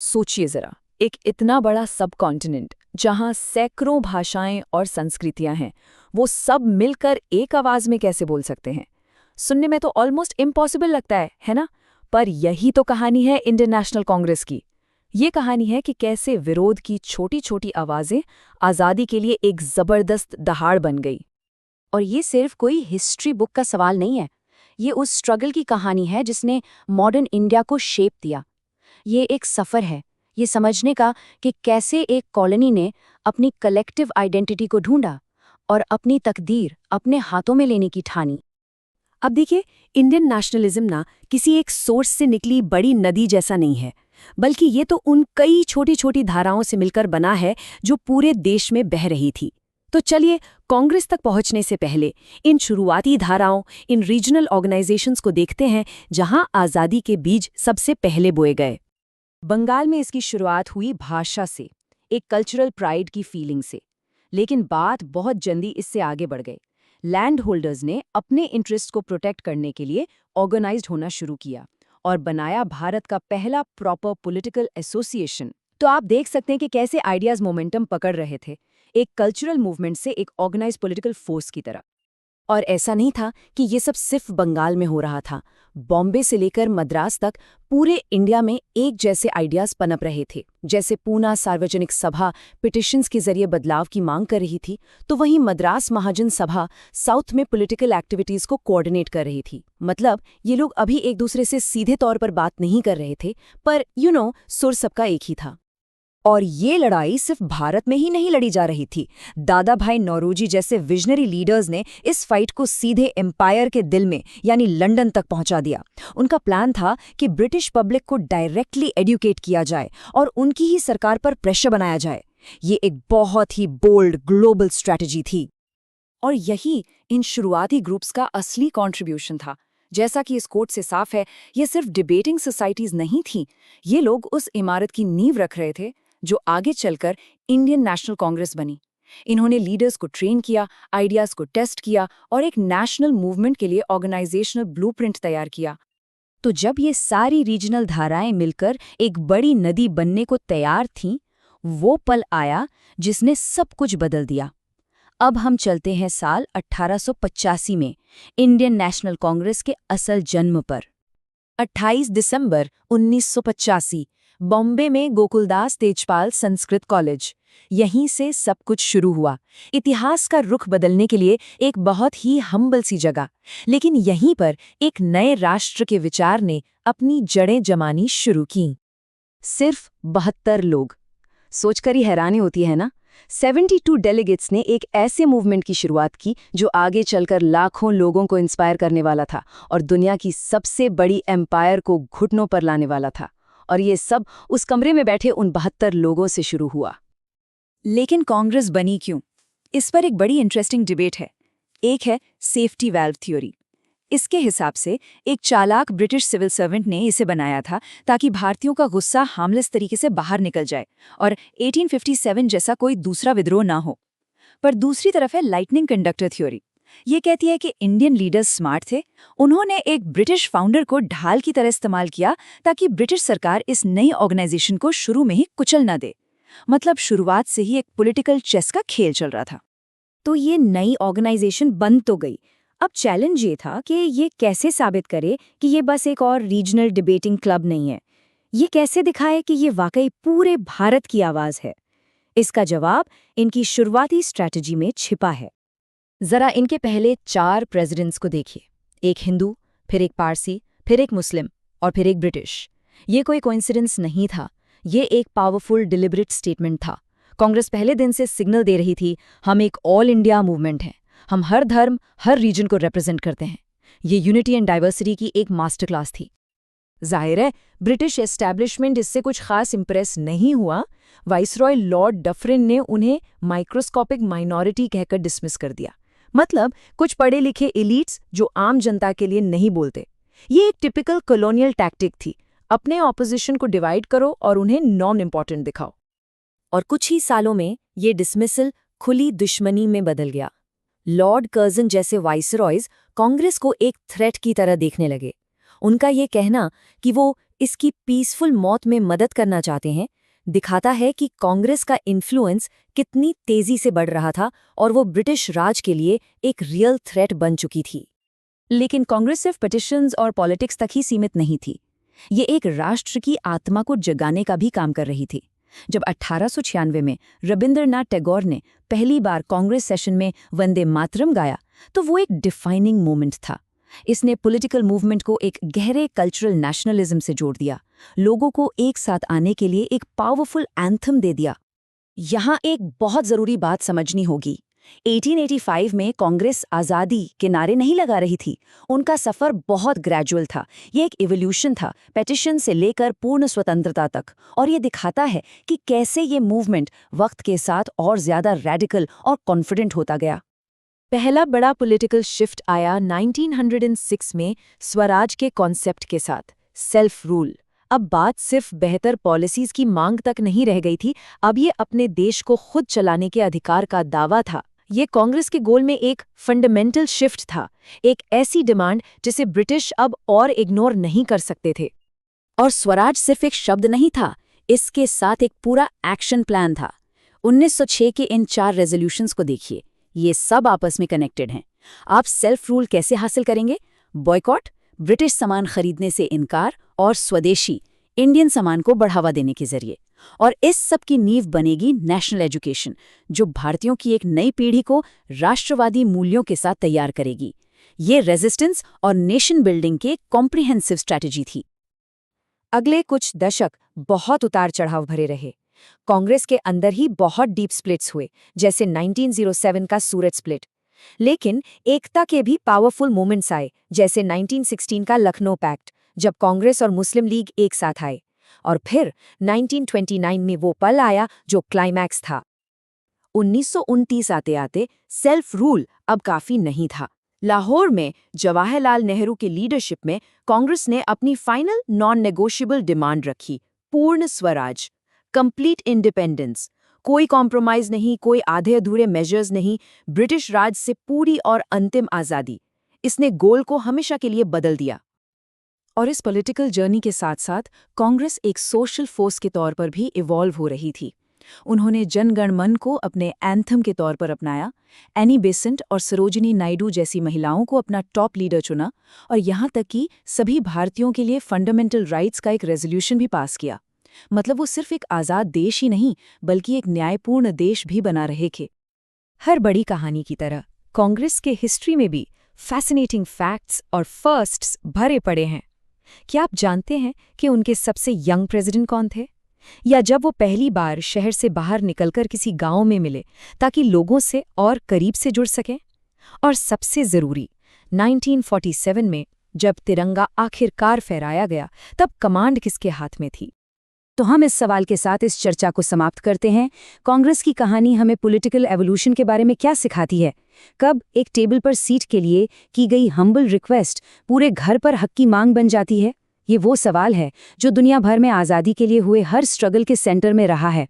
सोचिए जरा, एक इतना बड़ा सब कॉन्टिनेंट जहां सैकड़ों भाषाएं और संस्कृतियां हैं, वो सब मिलकर एक आवाज में कैसे बोल सकते हैं? सुनने में तो ऑलमोस्ट इम्पॉसिबल लगता है ना? पर यही तो कहानी है इंडियन नेशनल कांग्रेस की। ये कहानी है कि कैसे विरोध की छोटी छोटी आवाजें आज़ादी के लिए एक जबरदस्त दहाड़ बन गई। और ये सिर्फ कोई हिस्ट्री बुक का सवाल नहीं है। ये उस स्ट्रगल की कहानी है जिसने मॉडर्न इंडिया को शेप दिया। ये एक सफ़र है, ये समझने का कि कैसे एक कॉलोनी ने अपनी कलेक्टिव आइडेंटिटी को ढूंढा और अपनी तकदीर अपने हाथों में लेने की ठानी। अब देखिए, इंडियन नेशनलिज्म ना किसी एक सोर्स से निकली बड़ी नदी जैसा नहीं है, बल्कि ये तो उन कई छोटी छोटी धाराओं से मिलकर बना है जो पूरे देश में बह रही थी। तो चलिए, कांग्रेस तक पहुंचने से पहले इन शुरुआती धाराओं, इन रीजनल ऑर्गेनाइजेशंस को देखते हैं जहां आज़ादी के बीज सबसे पहले बोए गए। बंगाल में इसकी शुरुआत हुई भाषा से, एक कल्चरल प्राइड की फीलिंग से। लेकिन बात बहुत जल्दी इससे आगे बढ़ गई। लैंड होल्डर्स ने अपने इंटरेस्ट को प्रोटेक्ट करने के लिए ऑर्गेनाइज्ड होना शुरू किया और बनाया भारत का पहला प्रॉपर पॉलिटिकल एसोसिएशन। तो आप देख सकते हैं कि कैसे आइडियाज मोमेंटम पकड़ रहे थे, एक कल्चरल मूवमेंट से एक ऑर्गेनाइज्ड पॉलिटिकल फोर्स की तरह। और ऐसा नहीं था कि ये सब सिर्फ बंगाल में हो रहा था। बॉम्बे से लेकर मद्रास तक पूरे इंडिया में एक जैसे आइडियाज पनप रहे थे। जैसे पूना सार्वजनिक सभा पिटिशंस के जरिए बदलाव की मांग कर रही थी, तो वहीं मद्रास महाजन सभा साउथ में पॉलिटिकल एक्टिविटीज को कोऑर्डिनेट कर रही थी। मतलब ये लोग अभी एक दूसरे से सीधे तौर पर बात नहीं कर रहे थे, पर सुर सबका एक ही था। और ये लड़ाई सिर्फ भारत में ही नहीं लड़ी जा रही थी। दादा भाई नौरोजी जैसे विजनरी लीडर्स ने इस फाइट को सीधे एम्पायर के दिल में यानी लंदन तक पहुंचा दिया। उनका प्लान था कि ब्रिटिश पब्लिक को डायरेक्टली एडुकेट किया जाए और उनकी ही सरकार पर प्रेशर बनाया जाए। ये एक बहुत ही बोल्ड ग्लोबल स्ट्रैटेजी थी। और यही इन शुरुआती ग्रुप्स का असली कंट्रीब्यूशन था। जैसा कि इस कोट से साफ है, ये सिर्फ डिबेटिंग सोसाइटीज नहीं थीं। ये लोग उस इमारत की नींव रख रहे थे जो आगे चलकर इंडियन नेशनल कांग्रेस बनी। इन्होंने लीडर्स को ट्रेन किया, आइडियाज को टेस्ट किया और एक नेशनल मूवमेंट के लिए ऑर्गेनाइजेशनल ब्लूप्रिंट तैयार किया। तो जब ये सारी रीजनल धाराएं मिलकर एक बड़ी नदी बनने को तैयार थीं, वो पल आया जिसने सब कुछ बदल दिया। अब हम चलते हैं साल 1885 में, इंडियन नेशनल कांग्रेस के असल जन्म पर। 28 दिसंबर 1985, बॉम्बे में गोकुलदास तेजपाल संस्कृत कॉलेज। यहीं से सब कुछ शुरू हुआ। इतिहास का रुख बदलने के लिए एक बहुत ही हम्बल सी जगह, लेकिन यहीं पर एक नए राष्ट्र के विचार ने अपनी जड़ें जमानी शुरू की। सिर्फ 72 लोग। सोचकर ही हैरानी होती है ना। 72 डेलीगेट्स ने एक ऐसे मूवमेंट की शुरुआत की जो आगे चलकर लाखों लोगों को इंस्पायर करने वाला था और दुनिया की सबसे बड़ी एम्पायर को घुटनों पर लाने वाला था। और ये सब उस कमरे में बैठे उन 72 लोगों से शुरू हुआ। लेकिन कांग्रेस बनी क्यों? इस पर एक बड़ी इंटरेस्टिंग डिबेट है। एक है सेफ्टी वैल्व थ्योरी। इसके हिसाब से एक चालाक ब्रिटिश सिविल सर्वेंट ने इसे बनाया था ताकि भारतीयों का गुस्सा हार्मलेस तरीके से बाहर निकल जाए और 1857 जैसा कोई दूसरा विद्रोह ना हो। पर दूसरी तरफ है लाइटनिंग कंडक्टर थ्योरी। ये कहती है कि इंडियन लीडर्स स्मार्ट थे। उन्होंने एक ब्रिटिश फाउंडर को ढाल की तरह इस्तेमाल किया ताकि ब्रिटिश सरकार इस नई ऑर्गेनाइजेशन को शुरू में ही कुचल न दे। मतलब शुरुआत से ही एक पॉलिटिकल चेस का खेल चल रहा था। तो ये नई ऑर्गेनाइजेशन बन तो गई। अब चैलेंज ये था कि ये कैसे साबित करे कि ये बस एक और रीजनल डिबेटिंग क्लब नहीं है। ये कैसे दिखाए कि ये वाकई पूरे भारत की आवाज़ है। इसका जवाब इनकी शुरुआती स्ट्रैटेजी में छिपा है। जरा इनके पहले 4 प्रेसिडेंट्स को देखिए। एक हिंदू, फिर एक पारसी, फिर एक मुस्लिम और फिर एक ब्रिटिश। ये कोई कोइंसिडेंस नहीं था, ये एक पावरफुल डिलिबरेट स्टेटमेंट था। कांग्रेस पहले दिन से सिग्नल दे रही थी, हम एक ऑल इंडिया मूवमेंट हैं, हम हर धर्म, हर रीजन को रिप्रेजेंट करते हैं। ये यूनिटी एंड डाइवर्सिटी की एक मास्टर क्लास थी। जाहिर है, ब्रिटिश एस्टैब्लिशमेंट इससे कुछ खास इंप्रेस नहीं हुआ। वाइसरॉय लॉर्ड डफरिन ने उन्हें माइक्रोस्कोपिक माइनॉरिटी कहकर डिसमिस कर दिया। मतलब कुछ पढ़े लिखे एलीट्स जो आम जनता के लिए नहीं बोलते। ये एक टिपिकल कॉलोनियल टैक्टिक थी, अपने ऑपोजिशन को डिवाइड करो और उन्हें नॉन इम्पॉर्टेंट दिखाओ। और कुछ ही सालों में ये डिसमिसल खुली दुश्मनी में बदल गया। लॉर्ड कर्जन जैसे वाइसरॉयज कांग्रेस को एक थ्रेट की तरह देखने लगे। उनका ये कहना कि वो इसकी पीसफुल मौत में मदद करना चाहते हैं, दिखाता है कि कांग्रेस का इन्फ्लुएंस कितनी तेजी से बढ़ रहा था और वो ब्रिटिश राज के लिए एक रियल थ्रेट बन चुकी थी। लेकिन कांग्रेस सिर्फ पिटिशंस और पॉलिटिक्स तक ही सीमित नहीं थी। ये एक राष्ट्र की आत्मा को जगाने का भी काम कर रही थी। जब 1896 में रविंद्रनाथ टैगोर ने पहली बार कांग्रेस सेशन में वंदे मातरम गाया, तो वो एक डिफाइनिंग मोमेंट था। इसने पॉलिटिकल मूवमेंट को एक गहरे कल्चरल नेशनलिज्म से जोड़ दिया, लोगों को एक साथ आने के लिए एक पावरफुल एंथम दे दिया। यहाँ एक बहुत ज़रूरी बात समझनी होगी। 1885 में कांग्रेस आज़ादी के नारे नहीं लगा रही थी। उनका सफ़र बहुत ग्रेजुअल था। ये एक इवोल्यूशन था, पेटिशन से लेकर पूर्ण स्वतंत्रता तक। और ये दिखाता है कि कैसे ये मूवमेंट वक्त के साथ और ज़्यादा रेडिकल और कॉन्फिडेंट होता गया। पहला बड़ा पॉलिटिकल शिफ्ट आया 1906 में स्वराज के कॉन्सेप्ट के साथ, सेल्फ रूल। अब बात सिर्फ बेहतर पॉलिसीज की मांग तक नहीं रह गई थी, अब ये अपने देश को खुद चलाने के अधिकार का दावा था। ये कांग्रेस के गोल में एक फंडामेंटल शिफ्ट था, एक ऐसी डिमांड जिसे ब्रिटिश अब और इग्नोर नहीं कर सकते थे। और स्वराज सिर्फ एक शब्द नहीं था, इसके साथ एक पूरा एक्शन प्लान था। 1906 के इन 4 रेजोल्यूशंस को देखिए, ये सब आपस में कनेक्टेड हैं। आप सेल्फ रूल कैसे हासिल करेंगे? बॉयकॉट, ब्रिटिश सामान खरीदने से इनकार, और स्वदेशी, इंडियन सामान को बढ़ावा देने के जरिए। और इस सब की नींव बनेगी नेशनल एजुकेशन, जो भारतीयों की एक नई पीढ़ी को राष्ट्रवादी मूल्यों के साथ तैयार करेगी। ये रेजिस्टेंस और नेशन बिल्डिंग के कॉम्प्रिहेंसिव स्ट्रैटेजी थी। अगले कुछ दशक बहुत उतार चढ़ाव भरे रहे। कांग्रेस के अंदर ही बहुत डीप स्प्लिट्स हुए, जैसे 1907 का सूरत स्प्लिट। लेकिन एकता के भी पावरफुल मोमेंट्स आए, जैसे 1916 का लखनऊ पैक्ट, जब कांग्रेस और मुस्लिम लीग एक साथ आए। और फिर 1929 में वो पल आया जो क्लाइमैक्स था। 1929 आते आते सेल्फ रूल अब काफी नहीं था। लाहौर में जवाहरलाल नेहरू की लीडरशिप में कांग्रेस ने अपनी फाइनल नॉन नेगोशिएबल डिमांड रखी, पूर्ण स्वराज, कंप्लीट इंडिपेंडेंस। कोई कॉम्प्रोमाइज नहीं, कोई आधे अधूरे मेजर्स नहीं, ब्रिटिश राज से पूरी और अंतिम आज़ादी। इसने गोल को हमेशा के लिए बदल दिया। और इस पॉलिटिकल जर्नी के साथ साथ कांग्रेस एक सोशल फोर्स के तौर पर भी इवॉल्व हो रही थी। उन्होंने जनगण मन को अपने एंथम के तौर पर अपनाया, एनी बेसेंट और सरोजिनी नायडू जैसी महिलाओं को अपना टॉप लीडर चुना, और यहाँ तक कि सभी भारतीयों के लिए फंडामेंटल राइट्स का एक रेजोल्यूशन भी पास किया। मतलब वो सिर्फ एक आज़ाद देश ही नहीं, बल्कि एक न्यायपूर्ण देश भी बना रहे थे। हर बड़ी कहानी की तरह कांग्रेस के हिस्ट्री में भी फैसिनेटिंग फैक्ट्स और फर्स्ट्स भरे पड़े हैं। क्या आप जानते हैं कि उनके सबसे यंग प्रेसिडेंट कौन थे? या जब वो पहली बार शहर से बाहर निकलकर किसी गांव में मिले ताकि लोगों से और करीब से जुड़ सकें? और सबसे ज़रूरी, 1947 में जब तिरंगा आखिरकार फहराया गया, तब कमांड किसके हाथ में थी? तो हम इस सवाल के साथ इस चर्चा को समाप्त करते हैं। कांग्रेस की कहानी हमें पॉलिटिकल एवोल्यूशन के बारे में क्या सिखाती है? कब एक टेबल पर सीट के लिए की गई हम्बल रिक्वेस्ट पूरे घर पर हक की मांग बन जाती है? ये वो सवाल है जो दुनिया भर में आज़ादी के लिए हुए हर स्ट्रगल के सेंटर में रहा है।